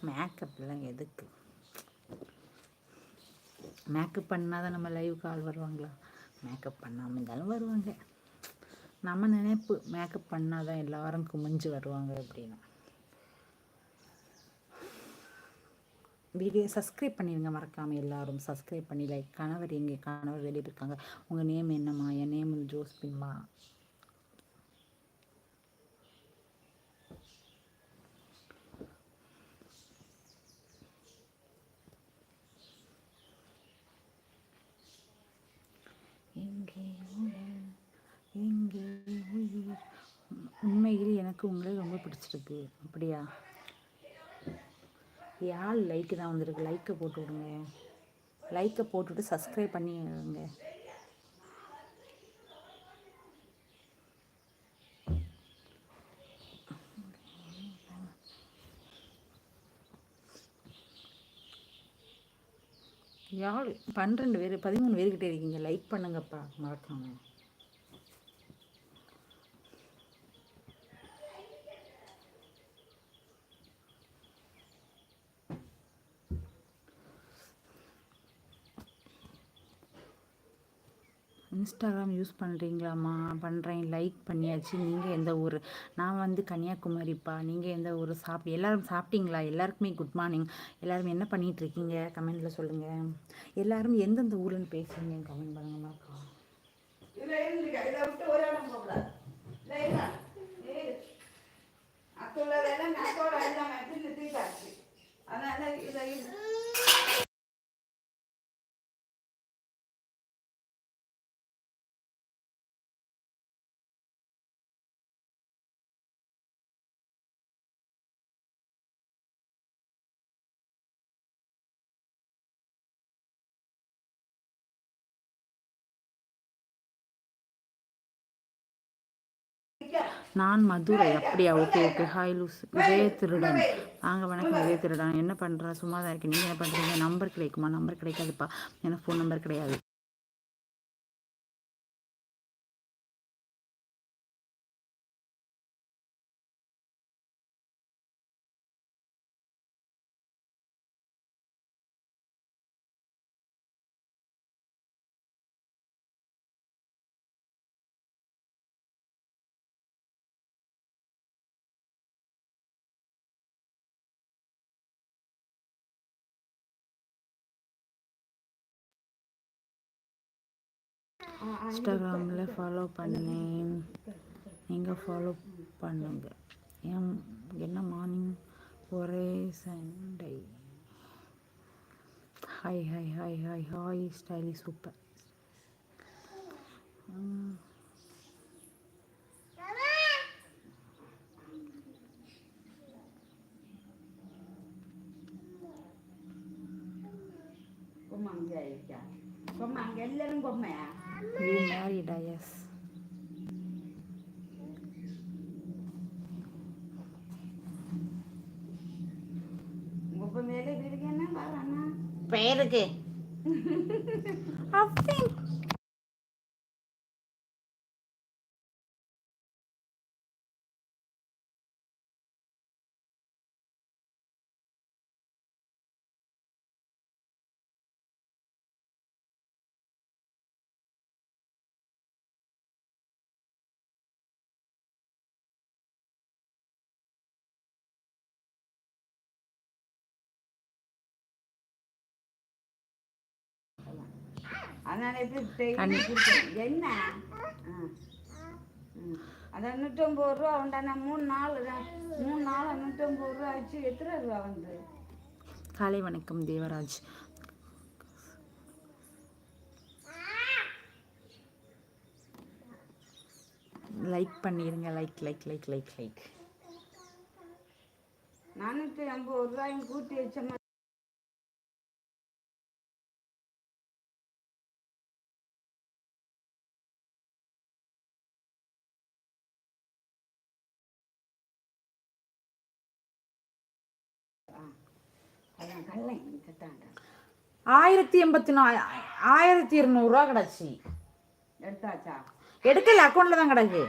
மேக்கப்லாம் எதுக்கு? மேக்கப் பண்ணால் தான் நம்ம லைவ் கால் வருவாங்களா? மேக்கப் பண்ணாமல் இருந்தாலும் வருவாங்க. நம்ம நினைப்பு மேக்கப் பண்ணால் தான் எல்லாரும் குமிஞ்சு வருவாங்க அப்படின்னு. வீடியோ சப்ஸ்கிரைப் பண்ணிடுங்க, மறக்காமல் எல்லாரும் சப்ஸ்கிரைப் பண்ணி லைக். கணவர் எங்கே? கணவர் வெளியே இருக்காங்க. உங்கள் நேம் என்னம்மா? என் நேம் ஜோஸ்பின்மா. உண்மையில் எனக்கு உங்களை ரொம்ப பிடிச்சிருக்கு. அப்படியா? யாழ் லைக்கு தான் வந்திருக்கு. லைக்கை போட்டு விடுங்க. லைக்கை போட்டுவிட்டு சப்ஸ்கிரைப் பண்ணிடுங்க. யாழ் 12 பேர் 13 பேர்கிட்ட இருக்கீங்க. லைக் பண்ணுங்கப்பா மறக்காம. இன்ஸ்டாகிராம் யூஸ் பண்ணுறீங்களாம்மா? பண்ணுறேன். லைக் பண்ணியாச்சு. நீங்கள் எந்த ஊர்? நான் வந்து கன்னியாகுமரிப்பா. நீங்கள் எந்த ஊர்? எல்லோரும் சாப்பிட்டீங்களா? எல்லாருக்குமே குட் மார்னிங். எல்லோரும் என்ன பண்ணிகிட்ருக்கீங்க? கமெண்டில் சொல்லுங்கள். எல்லோரும் எந்தெந்த ஊருன்னு பேசுகிறீங்க கமெண்ட் பண்ணுங்கம்மாக்கா. நான் மதுரை. அப்படியா? Okay okay. Hi loose. இதே திருடன். வாங்க வணக்கம். இதே திருடன். என்ன பண்ணுறேன்? சும்மா தான் இருக்கேன். நீங்கள் என்ன பண்ணுறீங்க? நம்பர் கிடைக்குமா? நம்பர் கிடைக்காதுப்பா. எனக்கு ஃபோன் நம்பர் கிடையாது. இன்ஸ்டாகிராமில் ஃபாலோ பண்ணேன். நீங்கள் ஃபாலோ பண்ணுங்க. என்ன மார்னிங் ஒரே சண்டை. Hi hi hi hi hi. ஸ்டைலி சூப்பர். எல்லாரும் பொம்மையா? You married, yes. பேருக்கு அதனால எப்படி என்ன அதான் 150 ரூபா உண்டானா 3 நாள் 150 ரூபா ஆச்சு. எத்தனை ரூபா வந்து? காலை வணக்கம் தேவராஜ். லைக் பண்ணிடுங்க. Like like like like like. 450 ரூபாயும் கூட்டி வச்சோம்னா கல்லை 1084 1200 ரூபா கிடச்சி. எடுத்தாச்சா? எடுக்கல, அக்கௌண்ட்ல தான் கிடக்கு.